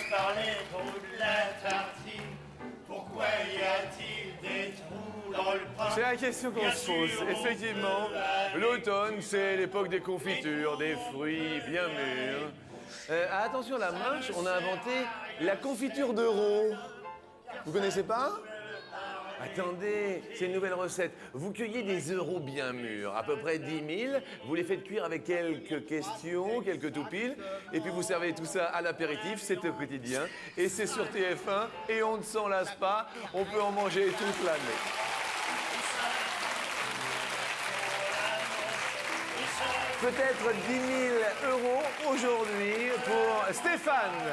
par les trous de la tartine. Pourquoi y a-t-il des trous dans le pain? C'est la question qu'on se pose. Effectivement, l'automne, c'est l'époque des confitures, des fruits bien mûrs. Attention, la Manche, on a inventé la confiture d'euro. Vous connaissez pas? Attendez, c'est une nouvelle recette. Vous cueillez des euros bien mûrs, à peu près 10 000. Vous les faites cuire avec quelques questions, quelques toupiles. Et puis vous servez tout ça à l'apéritif, c'est au quotidien. Et c'est sur TF1 et on ne s'en lasse pas. On peut en manger toute l'année. Peut-être 10 000 euros aujourd'hui pour Stéphane.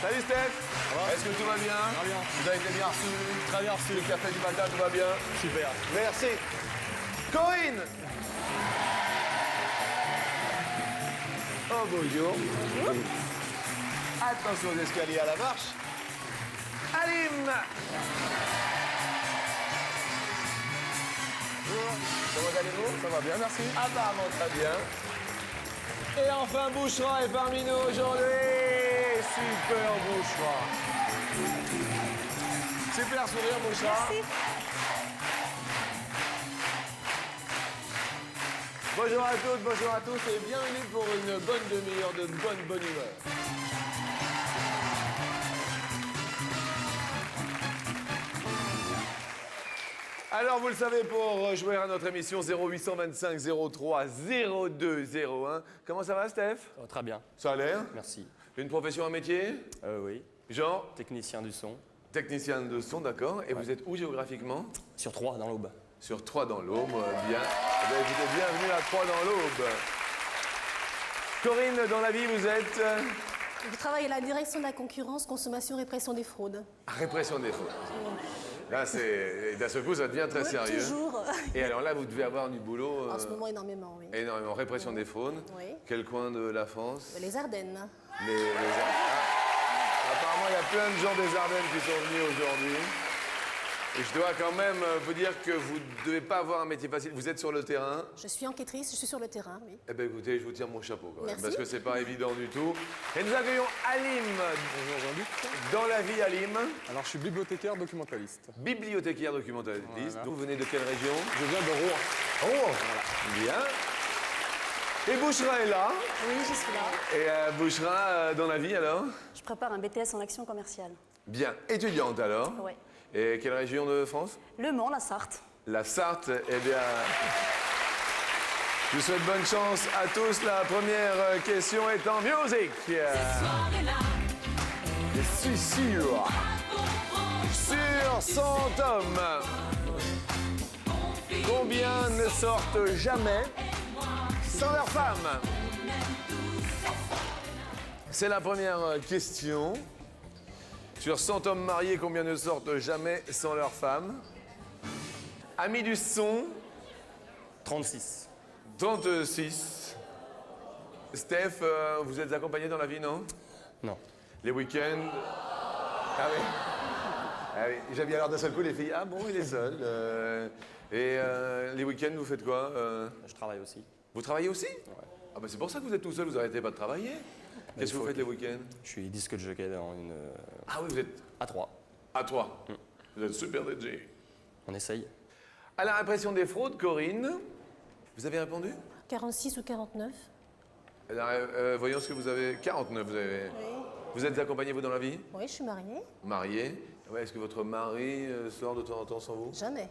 Salut Steph. Est-ce que tout va bien? Très bien. Vous avez été bien reçu? Très bien reçu. Le café du matin, tout va bien? Super. Merci. Corinne. Oh, bonjour. Attention aux escaliers à la marche. Alim. Bonjour. Comment allez-vous? Ça va bien, merci. Apparemment très bien. Et enfin, Bouchra est parmi nous aujourd'hui. Super Bouchra. Super sourire, Bouchra. Merci. Bonjour à toutes, bonjour à tous et bienvenue pour une bonne demi-heure de bonne humeur. Alors, vous le savez, pour jouer à notre émission 0825 03 02 01. Comment ça va, Steph? Oh, très bien, Ça a l'air? merci. Une profession, un métier? Oui, Genre? technicien du son. Technicien de son, d'accord. Et vous êtes où géographiquement? Sur 3 dans l'Aube. Sur Troyes dans l'Aube, bien. Eh bien, écoutez, bienvenue à Troyes dans l'Aube. Corinne, dans la vie, vous êtes Je travaille à la direction de la concurrence, consommation, répression des fraudes. répression des fautes. Là, c'est d'un seul coup, ça devient très Oui, sérieux. toujours. Et alors là, vous devez avoir du boulot. En ce moment, énormément, oui. Énormément. Répression des fraudes. Oui. Quel coin de la France? Les Ardennes. Apparemment, il y a plein de gens des Ardennes qui sont venus aujourd'hui. Et je dois quand même vous dire que vous ne devez pas avoir un métier facile. Vous êtes sur le terrain. Je suis enquêtrice, je suis sur le terrain, oui. Eh bien, écoutez, je vous tire mon chapeau quand même. Merci. Parce que c'est pas évident du tout. Et nous accueillons Alim. Bonjour Jean-Luc. Dans la vie, Alim. Alors je suis bibliothécaire documentaliste. Bibliothécaire documentaliste. Voilà. Vous venez de quelle région? Je viens de Rouen. Oh, bien. Et Bouchra est là. Oui, je suis là. Et Bouchra, dans la vie alors? Je prépare un BTS en action commerciale. Bien. Étudiante alors? Ouais. Et quelle région de France? Le Mans, la Sarthe. La Sarthe, eh bien... Je vous souhaite bonne chance à tous. La première question est en musique. Je suis sûr. Sur 100 hommes, combien ne sortent jamais sans leur femme? C'est la première question. Sur 100 hommes mariés, combien ne sortent jamais sans leur femme? Amis du son, 36. 36. Steph, vous êtes accompagné dans la vie, non? Non. Les week-ends? Ah oui. Ah oui. J'ai bien l'air d'un seul coup, les filles. Ah bon, il est seul. Les week-ends, vous faites quoi? Je travaille aussi. Vous travaillez aussi? Ouais. Ah bah c'est pour ça que vous êtes tout seul, vous n'arrêtez pas de travailler. Qu'est-ce que vous faites les week-ends? Je suis disque jockey dans une... Ah oui, vous êtes à 3. à 3. Vous êtes super DJ. On essaye. À la répression des fraudes, Corinne, vous avez répondu? 46 ou 49. Alors, voyons ce que vous avez. 49, vous avez. Oui. Vous êtes accompagné, vous, dans la vie? Oui, je suis mariée. Marié. Ouais, est-ce que votre mari sort de temps en temps sans vous? Jamais.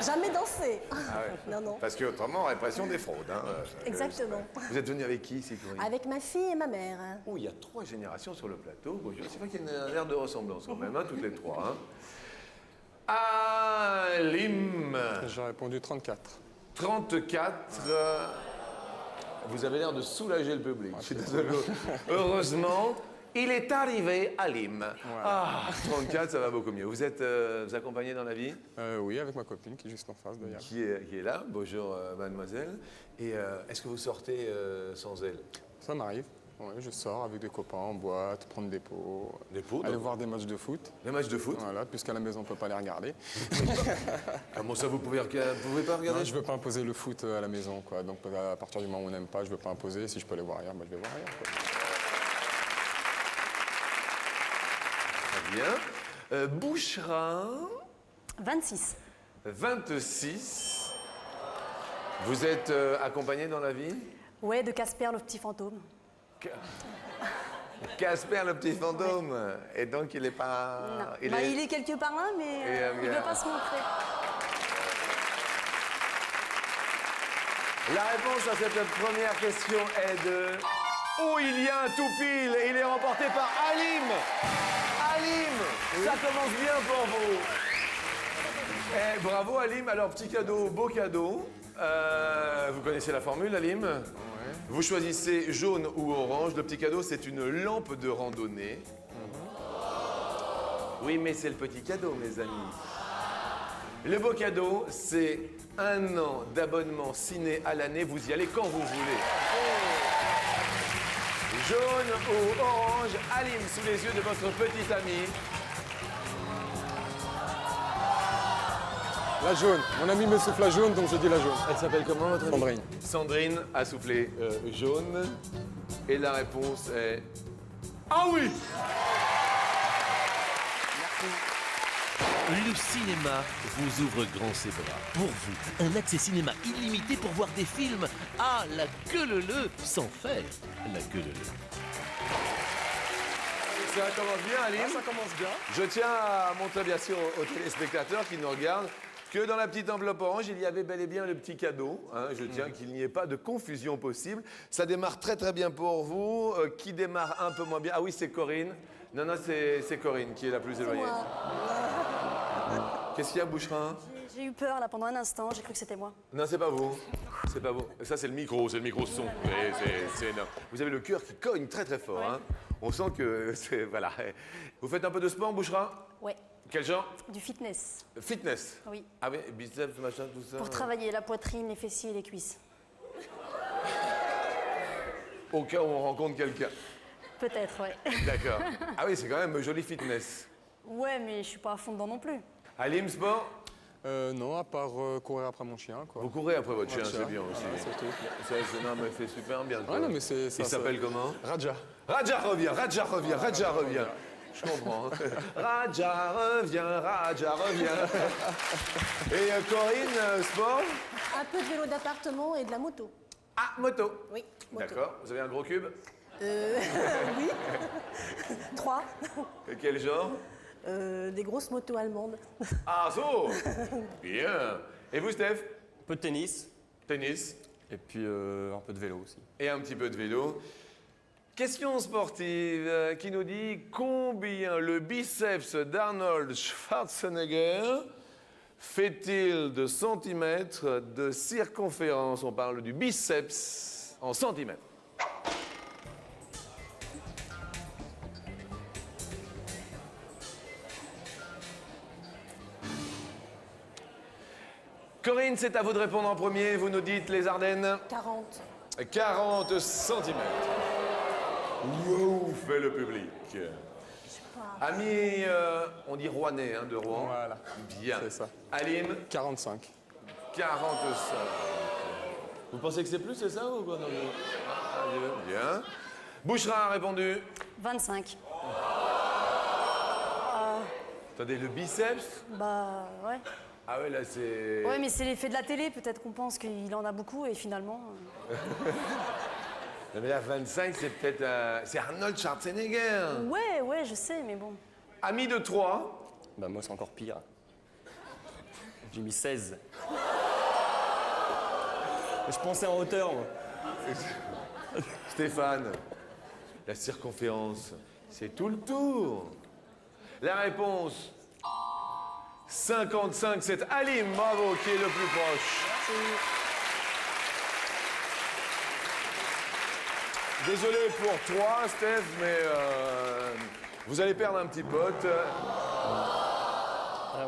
Jamais dansé. Ah ouais. Non, non. Parce que autrement, répression des fraudes. Hein. Exactement. Vous êtes venu avec qui ici, Corinne? Avec ma fille et ma mère. Oh, il y a 3 générations sur le plateau. Bonjour. C'est vrai qu'il y a un air de ressemblance quand même, hein, toutes les 3. Hein. Alim. J'ai répondu 34. 34. Vous avez l'air de soulager le public. Je suis désolé. Heureusement, il est arrivé à Lim. Ah, 34, ça va beaucoup mieux. Vous êtes vous accompagné dans la vie? Oui, avec ma copine qui est juste en face d'ailleurs. Qui est là. Bonjour, mademoiselle. Et est-ce que vous sortez sans elle? Ça m'arrive. Ouais, je sors avec des copains en boîte, prendre des pots, Des pots, aller donc. voir des matchs de foot. Les matchs de foot. Voilà, puisqu'à la maison on peut pas les regarder. Comment ça, vous pouvez pas regarder? Non, je veux pas imposer le foot à la maison, quoi. Donc à partir du moment où on n'aime pas, je veux pas imposer. Si je peux aller voir ailleurs, moi je vais voir ailleurs, quoi. Très bien. Bouchra, 26. 26. Vous êtes accompagné dans la vie? Ouais, de Casper, le petit fantôme. Casper, le petit fantôme. Et donc, il est pas... Non. Il est quelque part là, mais il ne veut pas se montrer. La réponse à cette première question est de... Oh, il y a un tout pile et il est remporté par Halim. Halim, ça commence bien pour vous. Eh, bravo Halim. Alors, petit cadeau, beau cadeau. Vous connaissez la formule, Halim? Ouais. Vous choisissez jaune ou orange. Le petit cadeau, c'est une lampe de randonnée. Oui, mais c'est le petit cadeau, mes amis. Le beau cadeau, c'est 1 an d'abonnement ciné à l'année. Vous y allez quand vous voulez. Jaune ou orange, Halim sous les yeux de votre petite amie. La jaune. Mon ami me souffle la jaune, donc je dis la jaune. Elle s'appelle comment votre amie? Sandrine. Sandrine a soufflé jaune. Et la réponse est... Ah oui! Le cinéma vous ouvre grand ses bras. Pour vous, un accès cinéma illimité pour voir des films à la queue leu sans faire la queue leu. Ça commence bien, Halim. Ça commence bien. Je tiens à montrer bien sûr aux téléspectateurs qui nous regardent que dans la petite enveloppe orange, il y avait bel et bien le petit cadeau. Hein. Je tiens qu'il n'y ait pas de confusion possible. Ça démarre très très bien pour vous. Qui démarre un peu moins bien? Ah oui, c'est Corinne. Non, c'est Corinne qui est la plus éloignée. Moi. Qu'est-ce qu'il y a, Boucherin? J'ai eu peur là pendant un instant, j'ai cru que c'était moi. Non, c'est pas vous. C'est pas vous. Ça, c'est le micro son. C'est énorme. Vous avez le cœur qui cogne très très fort. Hein. On sent que c'est... Voilà. Vous faites un peu de sport, Boucherin? Ouais, Quel genre? du fitness. Fitness. Oui. Ah oui, biceps, machin, tout ça. Pour travailler la poitrine, les fessiers et les cuisses. Au cas où on rencontre quelqu'un. Peut-être, ouais. D'accord. Ah oui, c'est quand même joli fitness. Ouais, mais je suis pas à fond dedans non plus. Halim, sport? Non, à part courir après mon chien, quoi. Vous courez après votre chien, Mon chien. c'est bien aussi. Voilà, c'est tout. Non, mais c'est super bien. quoi. Ouais, non, mais c'est ça. Il s'appelle comment? Raja. Raja revient. Je comprends. Raja revient. Et Corinne, sport? Un peu de vélo d'appartement et de la moto. Ah, moto. Oui, moto. D'accord. Vous avez un gros cube? Oui. 3. Quel genre? Des grosses motos allemandes. Ah, so. Bien. Et vous, Steph? Un peu de tennis. Tennis. Et puis un peu de vélo aussi. Et un petit peu de vélo. Question sportive qui nous dit combien le biceps d'Arnold Schwarzenegger fait-il de centimètres de circonférence? On parle du biceps en centimètres. Corinne, c'est à vous de répondre en premier. Vous nous dites les Ardennes. 40. 40 centimètres. Wow, fait le public. Ami, on dit Rouennais, hein, de Rouen. Voilà. Bien. C'est ça. Aline, 45. 45. Vous pensez que c'est plus, c'est ça ou quoi? Non, bien. Boucherin a répondu. 25. Attendez, le biceps? Bah ouais. Ah ouais, là c'est... Ouais, mais c'est l'effet de la télé. Peut-être qu'on pense qu'il en a beaucoup et finalement. Non, mais là, 25, c'est peut-être... c'est Arnold Schwarzenegger. Ouais, je sais, mais bon. Ami de 3. Bah moi c'est encore pire. J'ai mis 16. Je pensais en hauteur, moi. Stéphane, la circonférence, c'est tout le tour. La réponse, 55, c'est Halim, bravo, qui est le plus proche. Désolé pour toi, Steph, mais vous allez perdre un petit pote.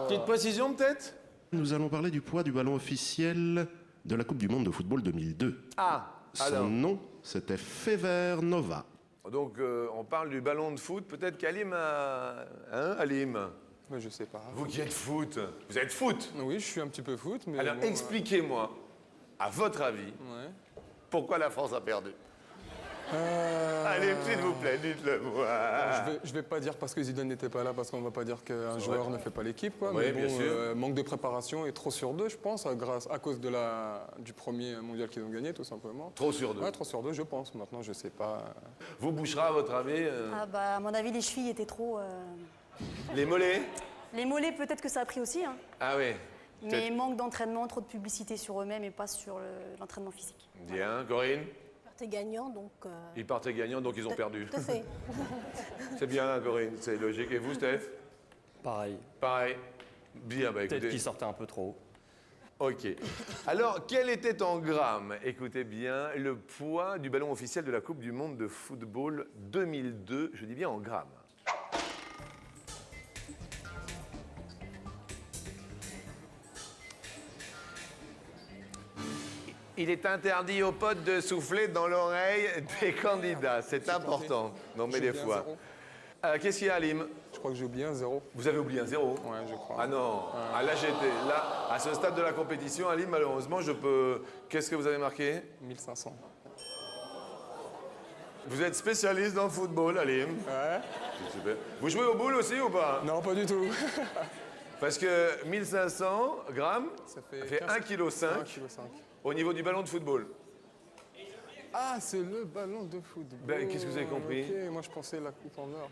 Petite précision, peut-être? Nous allons parler du poids du ballon officiel de la Coupe du Monde de football 2002. Ah, Son alors. nom, c'était Fever Nova. Donc, on parle du ballon de foot. Peut-être qu'Alim a... Hein, Alim? Mais je sais pas. Vous qui êtes foot, vous êtes foot. Oui, je suis un petit peu foot, mais. Alors, bon, expliquez-moi, à votre avis, ouais. pourquoi la France a perdu? Allez, s'il vous plaît, dites-le moi. Je vais pas dire parce que Zidane n'était pas là, parce qu'on va pas dire qu'un joueur ne fait pas l'équipe, quoi. Oui, mais bien bon, sûr. manque de préparation et trop sur deux, je pense, à cause du premier mondial qu'ils ont gagné, tout simplement. Trop sur deux. Ouais, trop sur deux, je pense. Maintenant, je sais pas. Vous, Bouchra, à votre avis, Ah bah, à mon avis, les chevilles étaient trop... les mollets? Les mollets, peut-être que ça a pris aussi, hein. Ah oui. Mais manque d'entraînement, trop de publicité sur eux-mêmes et pas sur l'entraînement physique. Bien, Corinne? T'es gagnant, donc... Ils partaient gagnants, donc ils ont perdu. Tout à fait. C'est bien, Corinne, c'est logique. Et vous, Steph? Pareil. Pareil. Bien, bah Peut-être écoutez. qu'il sortait un peu trop haut. Ok. Alors, quel était en grammes, écoutez bien, le poids du ballon officiel de la Coupe du Monde de football 2002? Je dis bien en grammes. Il est interdit aux potes de souffler dans l'oreille des candidats. C'est important. Non, mais J'ai des oublié un fois. zéro. Qu'est-ce qu'il y a, Alim? Je crois que j'ai oublié un 0. Vous avez oublié un zéro? Ouais, je crois. Ah non. Ah, là, là, à ce stade de la compétition, Alim, malheureusement, je peux... Qu'est-ce que vous avez marqué? 1500. Vous êtes spécialiste dans le football, Alim. Ouais. C'est super. Vous jouez au boule aussi ou pas? Non, pas du tout. Parce que 1500 grammes, Ça fait 1,5 kg 1,5 kg. au niveau du ballon de football. Ah, c'est le ballon de football. Ben, qu'est-ce que vous avez compris? Ok, moi je pensais la coupe en or.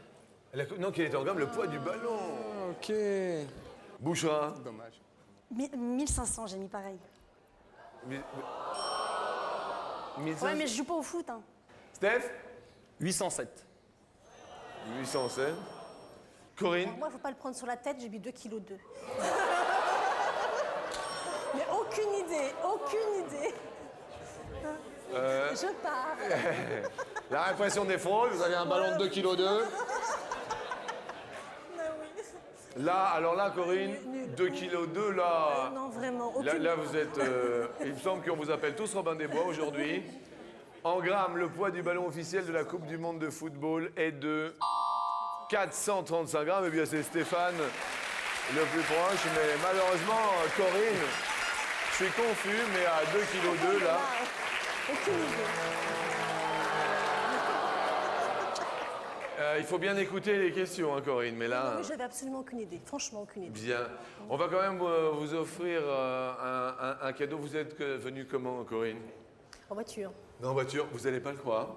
Non, quel était en gramme? Le poids du ballon. Ah, ok. Bouchra. Dommage. 1500, j'ai mis pareil. 1500. Ouais, mais je joue pas au foot, hein. Steph? 807. 807. Corinne? Moi, il faut pas le prendre sur la tête, j'ai bu 2,2 kg. Mais aucune idée, aucune idée. Je pars. La répression des fraudes, vous avez un ballon de 2,2 kg. Là, alors là, Corinne, 2,2 kg, là... Non, vraiment, Là, aucune. là, vous êtes... il me semble qu'on vous appelle tous Robin des Bois aujourd'hui. En grammes, le poids du ballon officiel de la Coupe du Monde de football est de 435 grammes. Eh bien, c'est Stéphane le plus proche, mais malheureusement, Corinne, je suis confus, mais à 2,2 kg, là... Aucune idée. il faut bien écouter les questions, hein, Corinne, mais là... Oui, j'avais absolument aucune idée. Franchement, aucune idée. Bien. On va quand même vous offrir un cadeau. Vous êtes venu comment, Corinne? En voiture. Non, en voiture, vous n'allez pas le croire.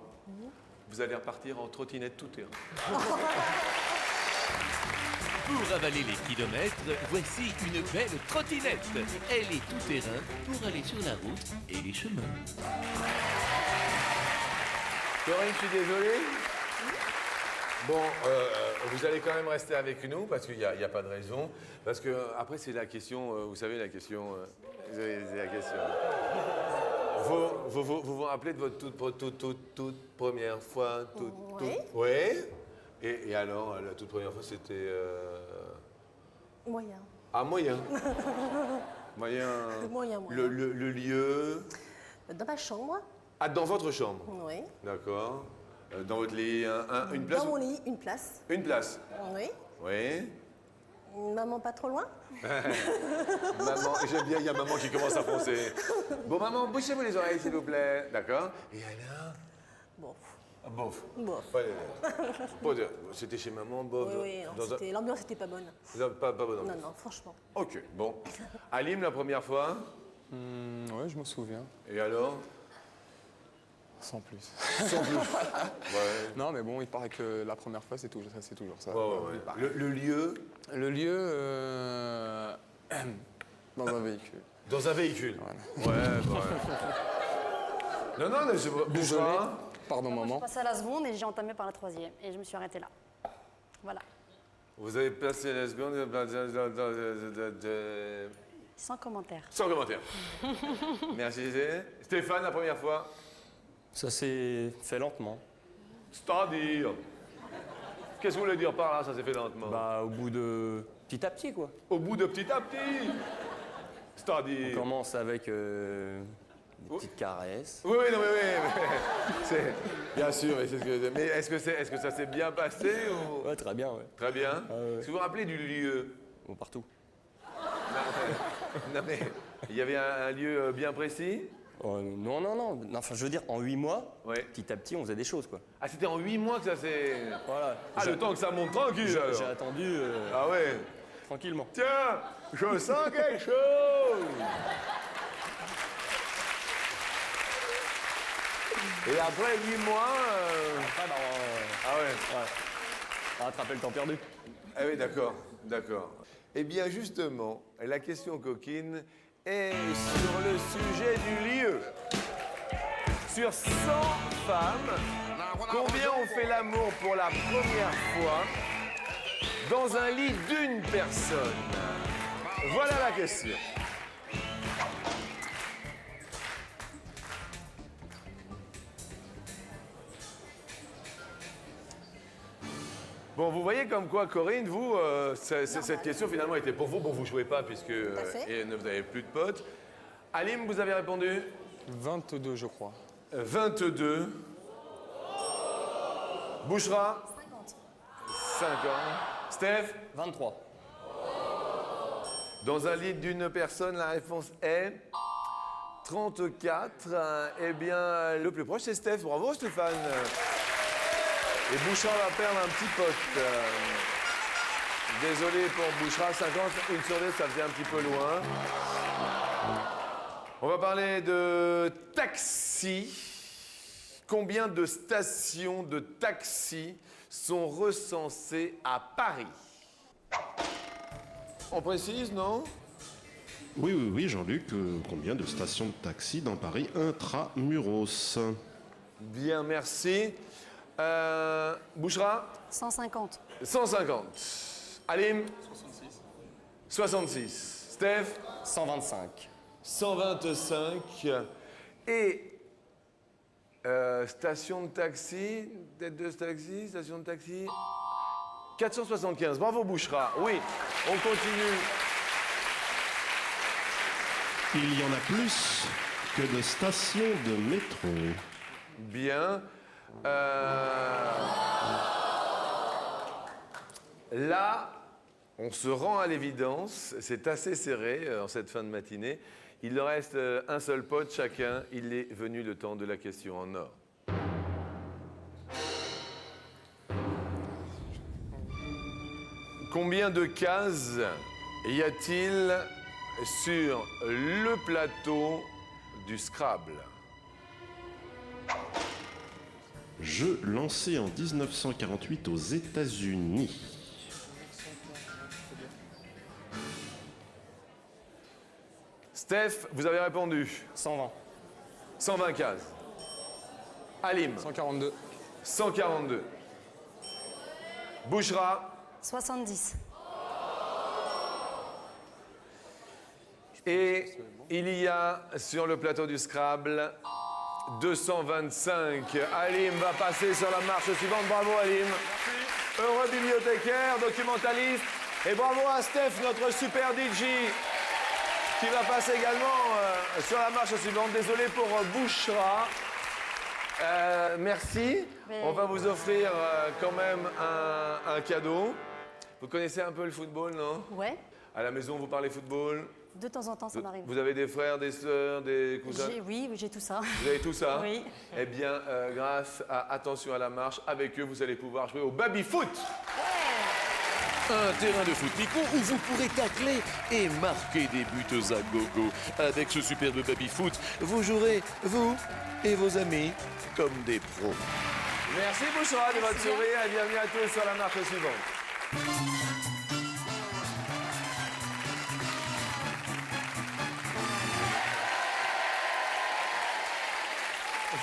Vous allez repartir en trottinette tout terrain. Pour avaler les kilomètres, voici une belle trottinette. Elle est tout terrain pour aller sur la route et les chemins. Corinne, je suis désolé. Bon, vous allez quand même rester avec nous parce qu'il n'y a pas de raison. Parce que après, c'est la question, vous savez, la question... c'est la question. Vous vous rappelez de votre toute première fois Oui. Oui. Et alors, la toute première fois, c'était... Moyen. Ah, moyen. Moyen. Moyen. Le lieu... Dans ma chambre. Ah, dans votre chambre. Oui. D'accord. Dans votre lit, une place? Dans mon lit, une place. Une place. Oui. Oui. Maman pas trop loin. Maman, j'aime bien, il y a maman qui commence à foncer. Bon, maman, bouchez-vous les oreilles, s'il vous plaît. D'accord? Et alors? Bon. Ah, bof. Bof. Ouais, bon, c'était chez maman, bof. Oui, oui, non, l'ambiance n'était pas bonne. Pas bonne ambiance. Non, non, franchement. Ok, bon. Alim, la première fois. Ouais, je me souviens. Et alors? Sans plus. Sans plus. Ouais. Non, mais bon, il paraît que la première fois, c'est toujours ça. Ouais, ouais, ouais. Le lieu? Le lieu, dans un véhicule. Dans un véhicule. Voilà. Ouais, ouais. Non, non, mais c'est Désolé. Bouchra. Pardon, Je maman. passais à la seconde et j'ai entamé par la troisième. Et je me suis arrêtée là. Voilà. Vous avez passé la seconde. Sans commentaire. Sans commentaire. Merci. Stéphane, la première fois. Ça s'est fait lentement. C'est-à-dire. Qu'est-ce que vous voulez dire par là, ça s'est fait lentement? Bah, au bout de... petit à petit, quoi. Au bout de petit à petit. On C'est-à-dire. commence avec des petites caresses. Oui, oui, non, mais oui. C'est, bien sûr, mais c'est ce que. Mais est-ce que ça s'est bien passé ou... Ouais, très bien, ouais. Très bien. ouais. Est-ce que vous vous rappelez du lieu? Bon, partout. Non, mais il y avait un lieu bien précis? Oh, non, non, non. Enfin, je veux dire, en 8 mois, Ouais. petit à petit, on faisait des choses, quoi. Ah, c'était en 8 mois que ça s'est. Voilà. Ah, le temps que ça monte tranquille J'ai alors. attendu Ah ouais. tranquillement. Tiens, je sens quelque chose. Et après 8 mois. Après, bah, Ah ouais. on va rattraper le temps perdu. Ah oui, d'accord, d'accord. Eh bien, justement, la question coquine est sur le sujet du lieu. Sur 100 femmes, combien ont fait l'amour pour la première fois dans un lit d'une personne? Voilà la question. Bon, vous voyez comme quoi, Corinne, vous, cette question finalement était pour vous. Bon, vous jouez pas puisque à fait. et vous n'avez plus de potes. Alim, vous avez répondu 22, je crois. 22. Bouchra 50. 50. Steph 23. Dans un lit d'une personne, la réponse est 34. Eh bien, le plus proche, c'est Steph. Bravo, Stéphane. Et Bouchra va perdre un petit pote. Désolé pour Bouchra, 50, une sur deux, ça faisait un petit peu loin. On va parler de taxi. Combien de stations de taxi sont recensées à Paris? On précise, non? Oui, oui, oui, Jean-Luc, combien de stations de taxi dans Paris intramuros? Bien, merci. Bouchra 150. 150. Alim 66. Steph 125. 125. Et station de taxi, tête de taxi, station de taxi 475. Bravo Bouchra. Oui, on continue. Il y en a plus que de stations de métro. Bien. Là, on se rend à l'évidence, c'est assez serré en cette fin de matinée. Il leur reste un seul pote chacun. Il est venu le temps de la question en or. Combien de cases y a-t-il sur le plateau du Scrabble? Jeu lancé en 1948 aux États-Unis. Steph, vous avez répondu. 120. 120 cases. Alim, 142. 142. Bouchra. 70. Et il y a sur le plateau du Scrabble 225. Alim va passer sur la marche suivante. Bravo Alim. Heureux bibliothécaire, documentaliste. Et bravo à Steph, notre super DJ, qui va passer également sur la marche suivante. Désolé pour Bouchra. Merci. Mais- On va vous offrir quand même un cadeau. Vous connaissez un peu le football, non? Ouais. À la maison, vous parlez football? De temps en temps, ça m'arrive. Vous avez des frères, des sœurs, des cousins? Oui, j'ai tout ça. Vous avez tout ça? Oui. Eh bien, grâce à Attention à la marche, avec eux, vous allez pouvoir jouer au baby-foot. Un terrain de foot micro où vous pourrez tacler et marquer des buts à gogo. Avec ce superbe baby-foot, vous jouerez, vous et vos amis, comme des pros. Merci Bouchra de votre sourire et bienvenue à tous sur la marche suivante.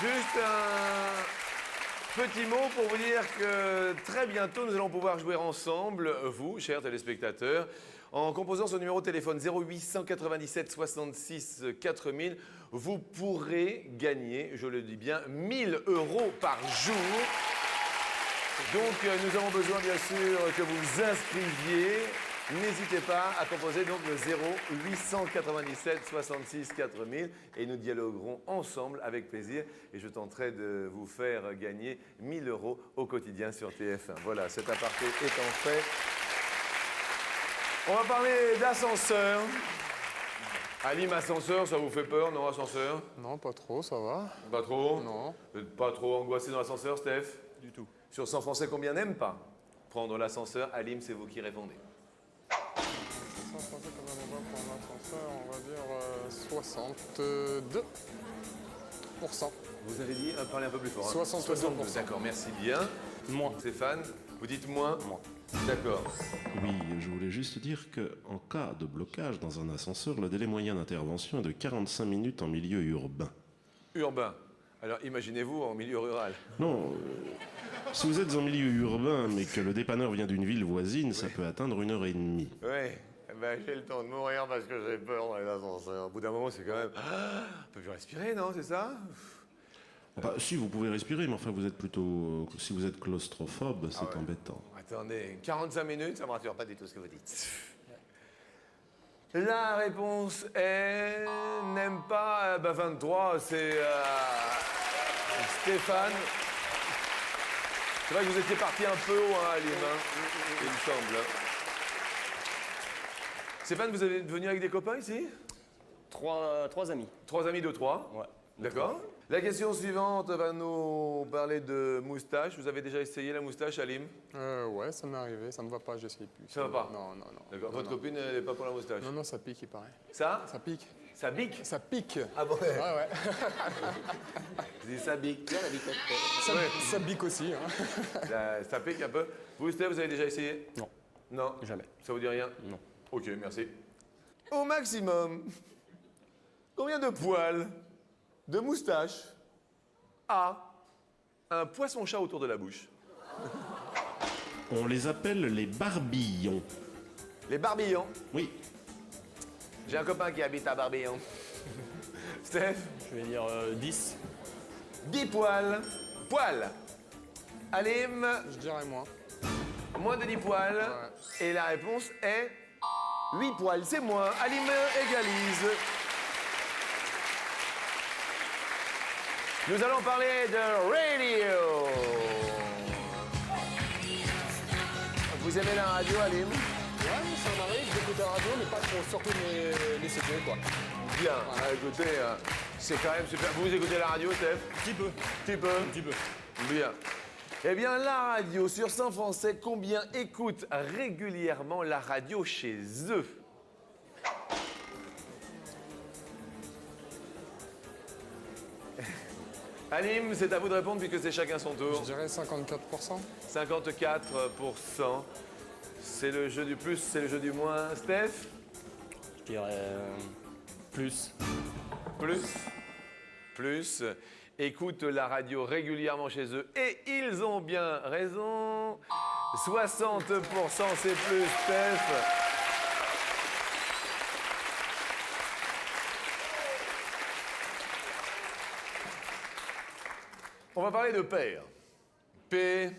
Juste un petit mot pour vous dire que très bientôt, nous allons pouvoir jouer ensemble, vous, chers téléspectateurs, en composant ce numéro de téléphone 0897 66 4000. Vous pourrez gagner, je le dis bien, 1000 € par jour. Donc, nous avons besoin, bien sûr, que vous vous inscriviez N'hésitez pas à composer donc le 0897 66 4000 et nous dialoguerons ensemble avec plaisir et je tenterai de vous faire gagner 1000 € au quotidien sur TF1. Voilà, cet aparté étant fait, on va parler d'ascenseur. Alim, ascenseur, ça vous fait peur, non, ascenseur? Non, pas trop, ça va. Pas trop? Non. Vous n'êtes pas trop angoissé dans l'ascenseur, Steph? Du tout. Sur 100 Français, combien n'aiment pas prendre l'ascenseur? Alim, c'est vous qui répondez. 100 Français, comment on va prendre l'ascenseur? On va dire 62%. Vous avez dit, parlez un peu plus fort. 62%. D'accord, merci bien. Moins. Stéphane, vous dites moins? Moins. D'accord. Oui, je voulais juste dire qu'en cas de blocage dans un ascenseur, le délai moyen d'intervention est de 45 minutes en milieu urbain. Urbain. Alors imaginez-vous en milieu rural. Non, si vous êtes en milieu urbain mais que le dépanneur vient d'une ville voisine, ça peut atteindre 1h30. Oui, j'ai le temps de mourir parce que j'ai peur dans les ascenseurs. Au bout d'un moment, c'est quand même... on peut plus respirer, non? C'est ça? Bah, si, vous pouvez respirer, mais enfin, vous êtes plutôt... Si vous êtes claustrophobe, c'est embêtant. Attendez, 45 minutes, ça me rassure pas du tout ce que vous dites. La réponse est... n'aime pas... 23, c'est... Stéphane. C'est vrai que vous étiez parti un peu haut, hein, Alim, il me semble. Stéphane, vous êtes venu avec des copains ici? Trois amis. 3 amis de 3? Ouais. D'accord. La question suivante va nous parler de moustache. Vous avez déjà essayé la moustache, Alim? Ouais, ça m'est arrivé, ça me va pas, j'essaye plus. Ça va pas? Non, non, non. D'accord. Non, Votre non. copine, elle n'est pas pour la moustache? Non, non, ça pique, il paraît. Ça? Ça pique. Ça bique? Ça pique. Ah bon? Ouais, ouais. Je dis ça bique. Ça, ça pique aussi. Hein. Ça pique un peu. Vous, Steph, vous avez déjà essayé? Non. Non? Jamais. Ça vous dit rien? Non. Ok, merci. Au maximum, combien de poils de moustache a un poisson-chat autour de la bouche? On les appelle les barbillons. Les barbillons. Oui. J'ai un copain qui habite à Barbillon. Steph? Je vais dire 10. 10 poils. Poils. Alim, Je dirais moins. moins de 10 poils. Et la réponse est 8 poils. C'est moins. Alim égalise. Nous allons parler de radio. Vous aimez la radio, Alim? Ouais, ça m'arrive d'écouter la radio, mais pas trop, surtout les CD, quoi. Bien. Écoutez, c'est quand même super. Vous écoutez la radio, Steph? Petit peu. Petit peu. Petit peu. Bien. Eh bien, la radio, sur 100 Français, combien écoutent régulièrement la radio chez eux? Alim, c'est à vous de répondre puisque c'est chacun son Je tour. dirais 54%. 54%. C'est le jeu du plus, c'est le jeu du moins. Steph? Je dirais plus. Plus. Plus. Écoutent la radio régulièrement chez eux et ils ont bien raison. 60%, c'est plus, Steph. On va parler de père. P-A-I-R-E-S.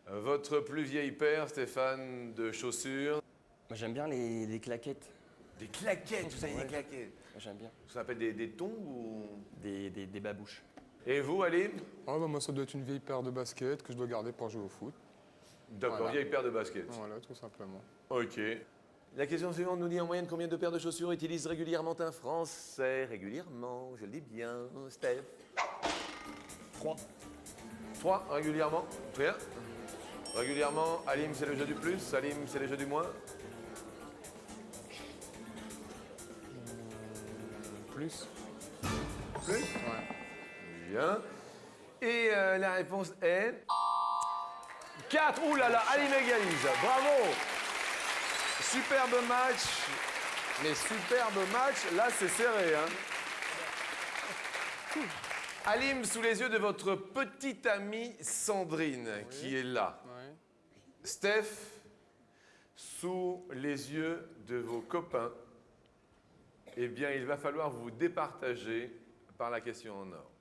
Votre plus vieil père, Stéphane, de chaussures. Moi, j'aime bien les claquettes. Des claquettes, vous savez, des claquettes. Moi, j'aime bien. Ça s'appelle des tongs ou... Des babouches. Et vous, Alim? Oh, bah, moi, ça doit être une vieille paire de baskets que je dois garder pour jouer au foot. D'accord, Voilà. vieille paire de baskets. Voilà, tout simplement. Ok. La question suivante nous dit en moyenne combien de paires de chaussures utilisent régulièrement un Français? Régulièrement, je le dis bien, Steph. 3. 3 régulièrement. Rien. Régulièrement, Alim c'est le jeu du plus, Alim c'est le jeu du moins. Plus. Plus. Ouais. Bien. Et la réponse est 4. Ouh là là, Alim égalise. Bravo. Superbe match. Mais superbe match, là c'est serré. Hein. Alim, sous les yeux de votre petite amie Sandrine, qui est là. Ouais. Steph, sous les yeux de vos copains, eh bien, il va falloir vous départager par la question en or.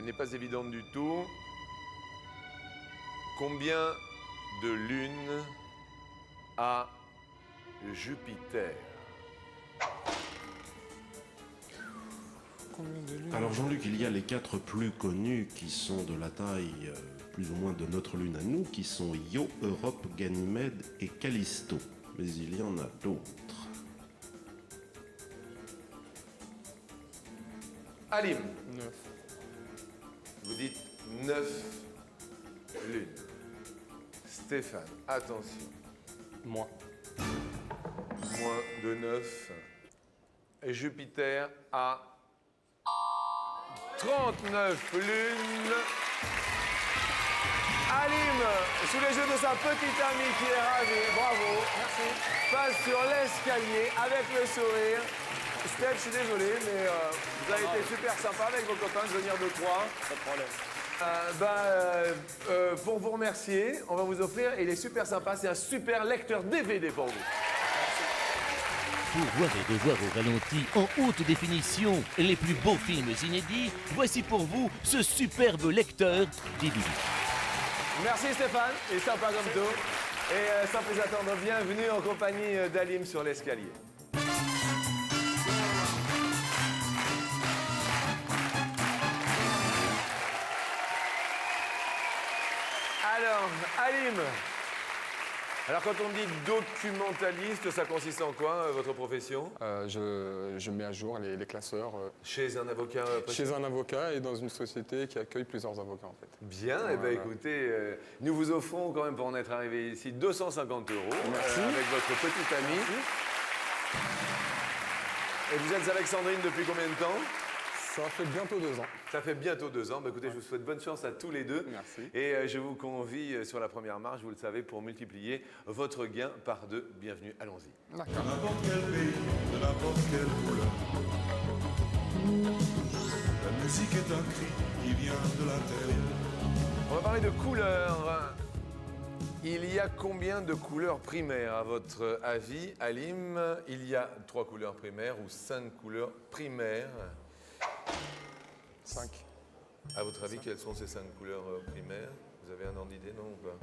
Elle n'est pas évidente du tout. Combien de lunes a Jupiter? Alors Jean-Luc, il y a les 4 plus connus qui sont de la taille plus ou moins de notre lune à nous, qui sont Io, Europe, Ganymède et Callisto. Mais il y en a d'autres. Alim, 9. vous dites 9 lunes. Stéphane, attention. Moins. Moins de 9. Et Jupiter a 39 lunes. Alim, sous les yeux de sa petite amie qui est ravie, bravo. Merci. Passe sur l'escalier avec le sourire. Steph, je suis désolé, mais vous avez été super sympa avec vos copains de venir de Troyes. Pas de problème. Pour vous remercier, on va vous offrir, et il est super sympa, c'est un super lecteur DVD pour vous. Pour voir et revoir au ralenti en haute définition les plus beaux films inédits, voici pour vous ce superbe lecteur DVD. Merci Stéphane, il est sympa comme tout. Et sans plus attendre, bienvenue en compagnie d'Alim sur l'escalier. Alors, Alim, alors quand on dit documentaliste, ça consiste en quoi, votre profession? Je mets à jour les classeurs Chez un avocat chez un avocat et dans une société qui accueille plusieurs avocats en fait. Bien, eh ben, écoutez, nous vous offrons quand même pour en être arrivé ici 250 € avec votre petite amie. Et vous êtes avec Sandrine depuis combien de temps? Ça fait bientôt 2 ans. Ça fait bientôt 2 ans. Bah, écoutez, je vous souhaite bonne chance à tous les deux. Merci. Et je vous convie sur la première marche, vous le savez, pour multiplier votre gain par 2. Bienvenue, allons-y. D'accord. N'importe quel pays, de n'importe quelle couleur. La musique est un cri qui vient de l'intérieur. On va parler de couleurs. Il y a combien de couleurs primaires à votre avis, Alim? Il y a 3 couleurs primaires ou 5 couleurs primaires? 5. À votre avis, quelles sont ces 5 couleurs primaires? Vous avez un ordre d'idée, non ou pas?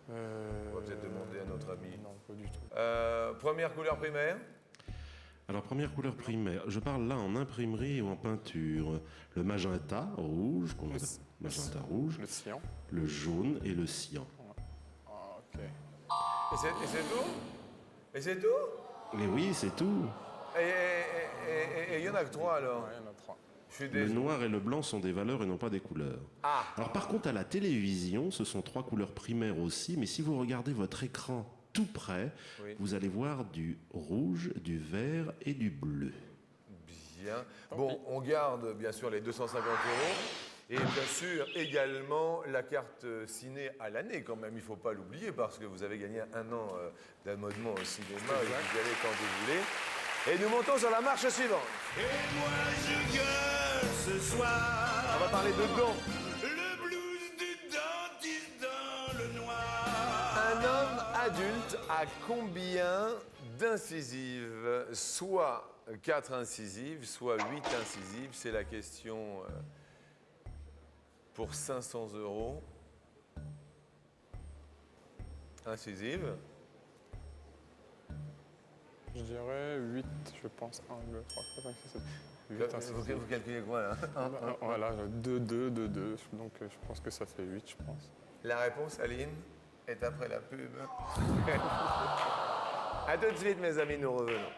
On va peut-être demander à notre ami. Non, pas du tout. Première couleur primaire? Alors première couleur primaire, je parle là en imprimerie ou en peinture. Le magenta rouge, qu'on appelle magenta rouge, Le cyan. le jaune et le cyan. Ah, ok. Et c'est tout? Et c'est tout? Et oui, c'est tout. Et il y en a que 3 alors? Ouais, il y en a 3. Je suis Le désolé. noir et le blanc sont des valeurs et non pas des couleurs. Ah, Alors par contre, à la télévision, ce sont 3 couleurs primaires aussi, mais si vous regardez votre écran tout près, Oui. vous allez voir du rouge, du vert et du bleu. bien. Bon, on garde bien sûr les 250 € et bien sûr également la carte ciné à l'année quand même, il ne faut pas l'oublier parce que vous avez gagné 1 an d'abonnement au cinéma et vous y allez quand vous voulez. Et nous montons sur la marche suivante. Et moi je gueule ce soir. On va parler de dents. Le blues du dentiste dans le noir. Un homme adulte a combien d'incisives? Soit 4 incisives, soit 8 incisives. C'est la question pour 500 €. Incisives. Je dirais 8, je pense. 1, 2, 3, 4, 5, 6, 7. 8 ainsi. Vous calculez quoi là? Voilà, 2, 2, 2, 2. Donc je pense que ça fait 8, je pense. La réponse, Aline, est après la pub. A tout de suite, mes amis, nous revenons.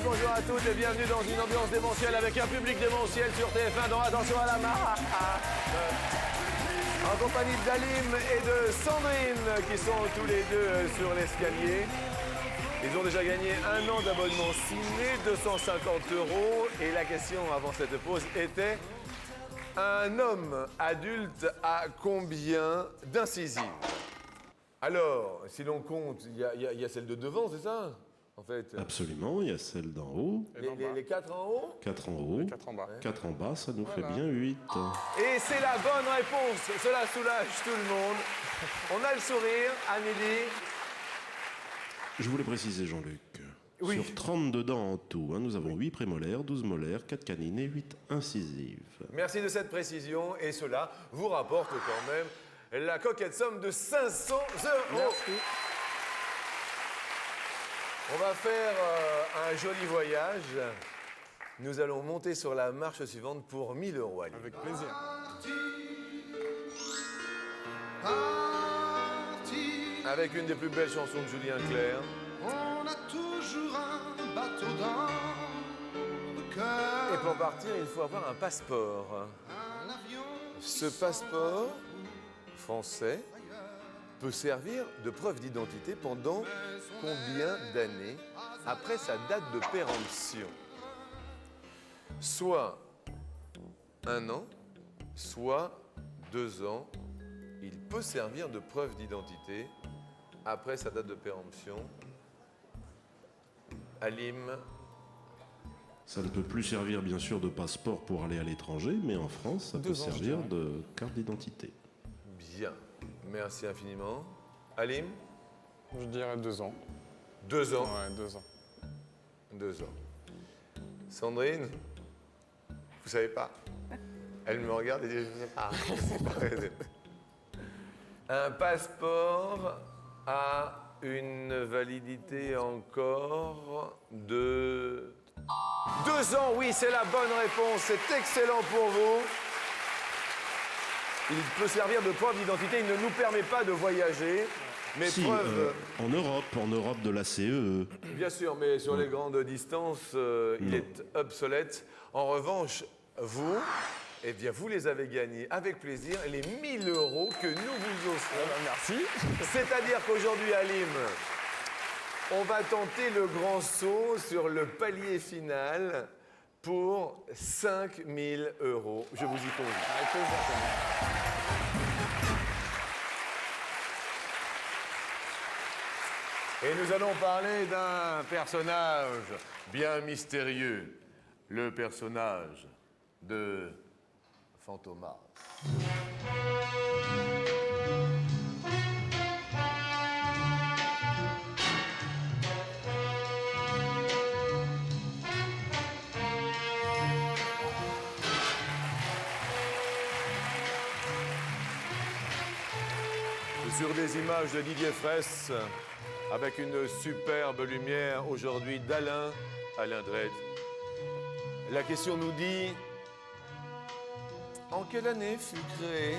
Bonjour à toutes et bienvenue dans une ambiance démentielle avec un public démentiel sur TF1 dans Attention à la marche. En compagnie d'Alim et de Sandrine qui sont tous les deux sur l'escalier. Ils ont déjà gagné 1 an d'abonnement ciné, 250 € et la question avant cette pause était: un homme adulte a combien d'incisives? Alors, si l'on compte, il y a celle de devant, c'est ça? en fait. Absolument, il y a celle d'en haut, Les 4 en haut. 4 en haut, 4 en bas. 4 en bas, ça nous fait bien 8. Et c'est la bonne réponse. Cela soulage tout le monde. On a le sourire, Amélie. Je voulais préciser, Jean-Luc. Oui. Sur 32 dents en tout, nous avons 8 prémolaires, 12 molaires, 4 canines et 8 incisives. Merci de cette précision. Et cela vous rapporte quand même la coquette somme de 500 €. Merci. On va faire un joli voyage. Nous allons monter sur la marche suivante pour 1 000 €. Aline. Avec plaisir. Avec une des plus belles chansons de Julien Clerc. On a toujours un bateau dans le cœur. Et pour partir, il faut avoir un passeport. Un avion. Ce passeport français peut servir de preuve d'identité pendant combien d'années après sa date de péremption? Soit 1 an, soit 2 ans. Il peut servir de preuve d'identité après sa date de péremption. Halim, Ça ne peut plus servir, bien sûr, de passeport pour aller à l'étranger, mais en France, ça peut 2 ans, je servir dirais. de carte d'identité. bien. Merci infiniment. Halim, Je dirais 2 ans. 2 ans. Ouais, 2 ans. 2 ans. Sandrine, vous savez pas? Elle me regarde et dit, je sais pas. Je sais pas. Un passeport a une validité encore de 2 ans. Oui, c'est la bonne réponse. C'est excellent pour vous. Il peut servir de preuve d'identité. Il ne nous permet pas de voyager. Mais Si, preuve... en Europe de la CE. Bien sûr, mais sur les grandes distances, il est obsolète. En revanche, vous, eh bien, vous les avez gagnés avec plaisir, les 1 000 € que nous vous offrons. Merci. C'est-à-dire qu'aujourd'hui, Halim, on va tenter le grand saut sur le palier final pour 5 000 €. Je vous y convie. Avec plaisir. Et nous allons parler d'un personnage bien mystérieux, le personnage de Fantomas. Sur des images de Didier Fraisse, avec une superbe lumière aujourd'hui d'Alain Dredd. La question nous dit, en quelle année fut créé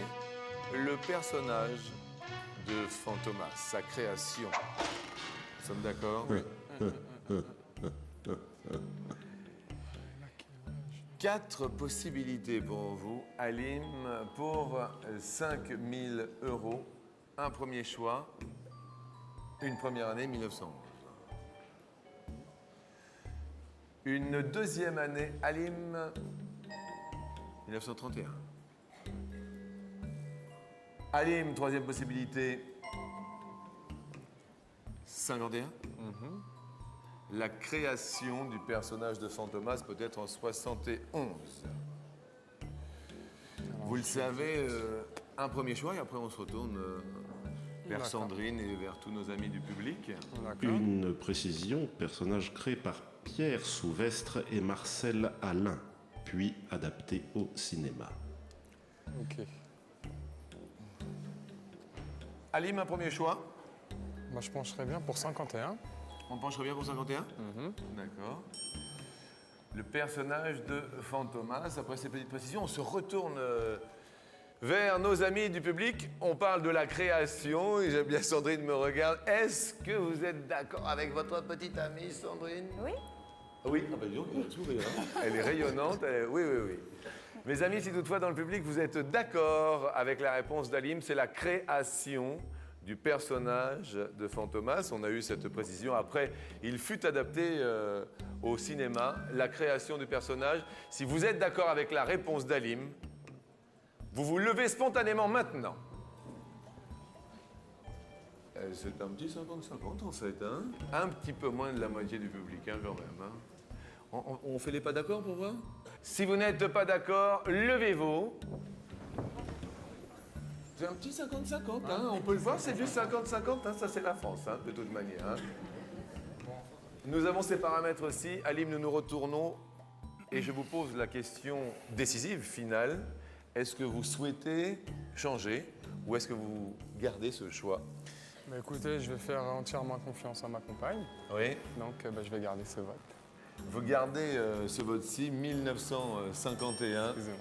le personnage de Fantomas, sa création? Nous sommes d'accord? Oui. 4 possibilités pour vous, Halim, pour 5 000 €. Un premier choix, une première année, 1911. Une deuxième année, Halim, 1931. Halim, troisième possibilité, 51. La création du personnage de Fantomas peut être en 71. Vous le savez, un premier choix et après on se retourne vers D'accord. Sandrine et vers tous nos amis du public. D'accord. Une précision, personnage créé par Pierre Souvestre et Marcel Alain, puis adapté au cinéma. Ok. Halim, un premier choix. Moi, je pencherais bien pour 51. On pencherait bien pour 51. D'accord. Le personnage de Fantomas, après ces petites précisions, on se retourne vers nos amis du public. On parle de la création, et j'aime bien Sandrine me regarde. Est-ce que vous êtes d'accord avec votre petite amie, Sandrine? Oui. Oui, ah bah dis donc, elle est sourire, hein. Elle est rayonnante. Oui, oui, oui. Mes amis, si toutefois dans le public vous êtes d'accord avec la réponse d'Halim, c'est la création du personnage de Fantomas. On a eu cette précision. Après, il fut adapté au cinéma, la création du personnage. Si vous êtes d'accord avec la réponse d'Halim, vous vous levez spontanément maintenant. C'est un petit 50-50 en fait, hein. Un petit peu moins de la moitié du public, hein, quand même. Hein. On fait les pas d'accord pour voir? Si vous n'êtes pas d'accord, levez-vous. C'est un petit 50-50, hein. On peut le voir, c'est juste 50-50, hein. Ça c'est la France, hein, de toute manière. Hein. Nous avons ces paramètres aussi. Halim, nous nous retournons et je vous pose la question décisive, finale. Est-ce que vous souhaitez changer ou est-ce que vous gardez ce choix? Bah écoutez, je vais faire entièrement confiance à ma compagne. Oui. Donc je vais garder ce vote. Vous gardez ce vote-ci, 1951. Excusez-moi.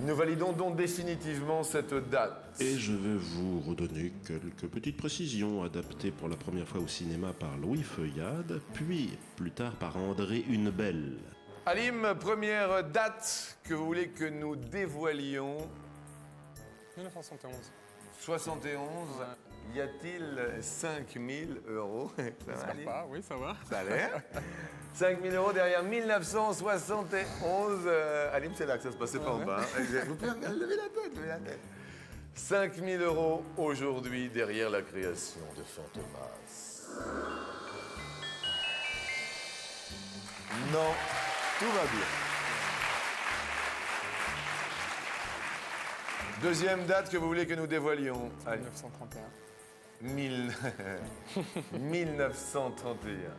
Nous validons donc définitivement cette date. Et je vais vous redonner quelques petites précisions adaptées pour la première fois au cinéma par Louis Feuillade, puis plus tard par André Hunebelle. Halim, première date que vous voulez que nous dévoilions. 1971. 71. Y a-t-il 5000 euros? Ça va, Halim? Pas, oui, ça va. Ça a l'air. 5 000 euros derrière 1971. Halim, c'est là que ça se passait pas en bas. Hein. Vous pouvez lever la tête, levez la tête. 5 000 euros aujourd'hui derrière la création de Fantomas. Non, tout va bien. Deuxième date que vous voulez que nous dévoilions. Allez. 1931. 1931.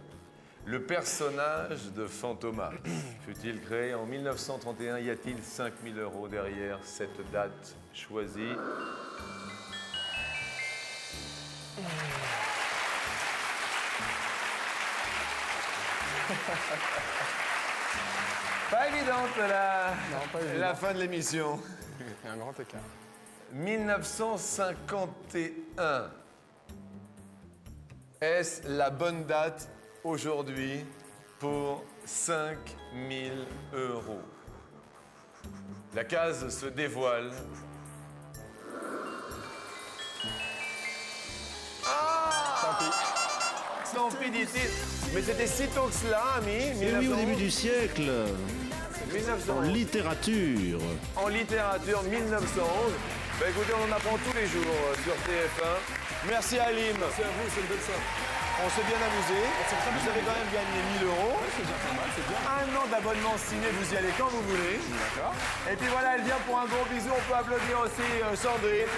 Le personnage de Fantomas fut-il créé en 1931? Y a-t-il 5 000 euros derrière cette date choisie? Pas évidente la fin de l'émission. Il y a un grand écart. 1951. Est-ce la bonne date aujourd'hui pour 5 000 euros? La case se dévoile. Tant pis, dit-il. Mais c'était si tôt que cela, ami. Et oui, au début du siècle, 1911. en littérature. En littérature, 1911. Bah écoutez, on en apprend tous les jours sur TF1. Merci Halim. Merci à vous, c'est une belle soirée. On s'est bien amusé. Vous avez quand même gagné 1 000 euros. C'est déjà pas mal, c'est bien. Un an d'abonnement ciné, vous y allez quand vous voulez. D'accord. Et puis voilà, elle vient pour un gros bisou. On peut applaudir aussi Sandrine.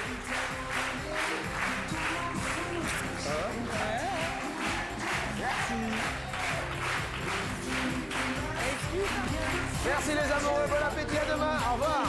Merci les amoureux, bon appétit, à demain, au revoir.